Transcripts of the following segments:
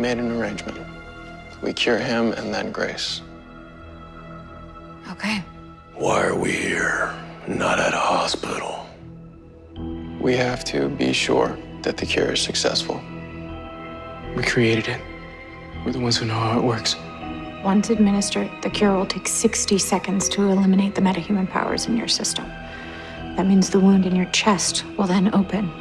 made an arrangement. We cure him and then Grace. Okay. Why are we here, not at a hospital? We have to be sure that the cure is successful. We created it. We're the ones who know how it works. Once administered, the cure will take 60 seconds to eliminate the metahuman powers in your system. That means the wound in your chest will then open.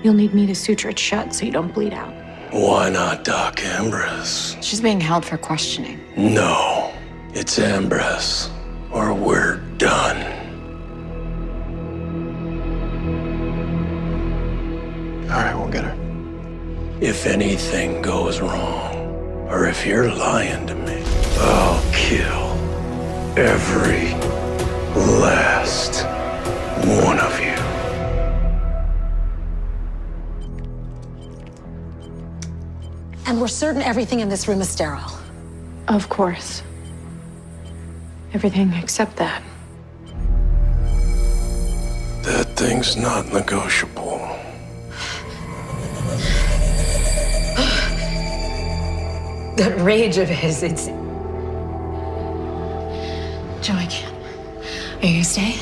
You'll need me to suture it shut so you don't bleed out. Why not Doc Ambrose? She's being held for questioning. No, it's Ambrose, or we're done. All right, we'll get her. If anything goes wrong, or if you're lying to me, I'll kill every last one of you. And we're certain everything in this room is sterile. Of course. Everything except that. That thing's not negotiable. That rage of his, it's... Joe, I can't. Are you gonna stay?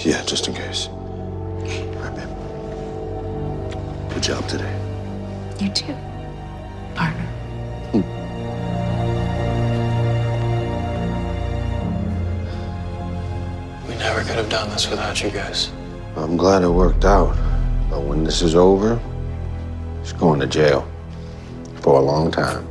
Yeah, just in case. All right, babe. Good job today. You too, partner. We never could have done this without you guys. I'm glad it worked out. But when this is over, she's going to jail for a long time.